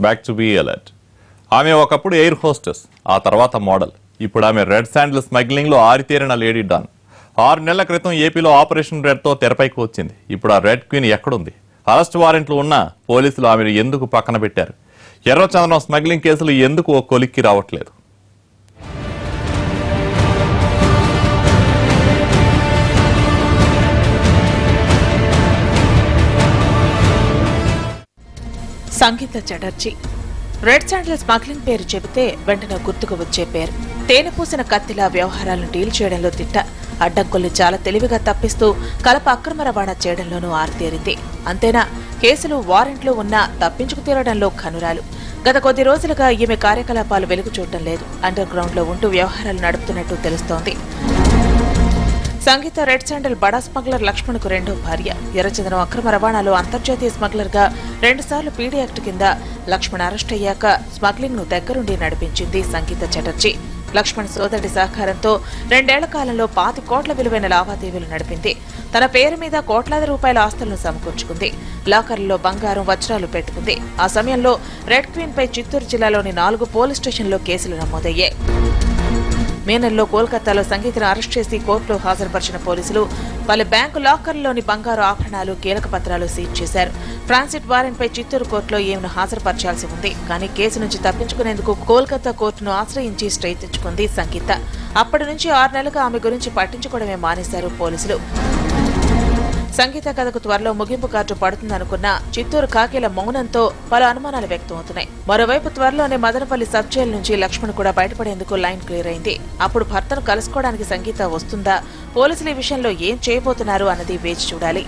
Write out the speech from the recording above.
Back to be alert. ఆమె ఒకప్పుడు air hostess, ఆ తర్వాత మోడల్. ఇప్పుడు ఆమె రెడ్ శాండిల్ స్మగ్లింగ్ లో ఆరితేరిన లేడీ డాన్. 6 నెలల క్రితం ఏపీలో ఆపరేషన్ రెడ్ తో తెరపైకి వచ్చింది. ఇప్పుడు ఆ రెడ్ క్వీన్ ఎక్కడుంది? అరెస్ట్ వారెంట్లు ఉన్నా పోలీసులు ఆమెను ఎందుకు పక్కన పెట్టారు? ఎర్రచందనం స్మగ్లింగ్ కేసులు ఎందుకు ఓ కొలిక్కి రావట్లేదు? సంగీత చటర్జీ రెడ్ శాండిల్ స్మగ్లింగ్ పేరు చెబితే వెంటనే గుర్తుకు వచ్చే పేరు. తేనెపూసిన కత్తిలా వ్యవహారాలను డీల్ చేయడంలో తిట్ట, అడ్డంకుల్ని చాలా తెలివిగా తప్పిస్తూ కలప అక్రమ రవాణా చేయడంలోనూ ఆరితేరింది. అంతేనా, కేసులు వారెంట్లు ఉన్నా తప్పించుకు తీరడంలో ఘనురాలు. గత కొద్ది రోజులుగా ఈమె కార్యకలాపాలు వెలుగు చూడటం లేదు. అండర్ గ్రౌండ్ లో ఉంటూ వ్యవహారాలు నడుపుతున్నట్టు తెలుస్తోంది. సంగీత రెడ్ శాండిల్ బడా స్మగ్లర్ లక్ష్మణ్కు రెండో భార్య. ఎర్రచందనం అక్రమ రవాణాలో అంతర్జాతీయ స్మగ్లర్ గా 2 సార్లు పీడీ యాక్ట్ కింద లక్ష్మణ్ అరెస్ట్ అయ్యాక స్మగ్లింగ్ ను దగ్గరుండి నడిపించింది సంగీత చటర్జీ. లక్ష్మణ్ సోదరుడి సహకారంతో 2 ఏళ్ల కాలంలో 5 కోట్ల విలువైన లావాదేవీలు నడిపింది. తన పేరు మీద కోట్లాది రూపాయల ఆస్తులను సమకూర్చుకుంది. లాకర్లలో బంగారం, వజ్రాలు పెట్టుకుంది. ఆ సమయంలో రెడ్ క్వీన్ పై చిత్తూరు జిల్లాలోని 4 పోలీస్ స్టేషన్లో కేసులు నమోదయ్యాయి. మే నెలలో కోల్కతాలో సంగీతను అరెస్ట్ చేసి కోర్టులో హాజరుపరిచిన పోలీసులు పలు బ్యాంకు లాకర్లలోని బంగారు ఆభరణాలు, కీలక పత్రాలు సీజ్ చేశారు. ట్రాన్సిట్ వారెంట్ పై చిత్తూరు కోర్టులో ఈమెను హాజరుపరచాల్సి ఉంది. కానీ కేసు నుంచి తప్పించుకునేందుకు కోల్కతా కోర్టును ఆశ్రయించి స్టే తెచ్చుకుంది సంగీత. అప్పటి నుంచి 6 నెలలుగా ఆమె గురించి పట్టించుకోవడమే మానేశారు పోలీసులు. సంగీత కథకు త్వరలో ముగింపు కార్డు పడుతుందనుకున్న చిత్తూరు కాకీల మౌనంతో పలు అనుమానాలు వ్యక్తమవుతున్నాయి. మరోవైపు త్వరలోనే మదనపల్లి సబ్ జైలు నుంచి లక్ష్మణ్ కూడా బయటపడేందుకు లైన్ క్లియర్ అయింది. అప్పుడు భర్తను కలుసుకోవడానికి సంగీత వస్తుందా? పోలీసులు ఈ విషయంలో ఏం చేయబోతున్నారు అన్నది వేచి చూడాలి.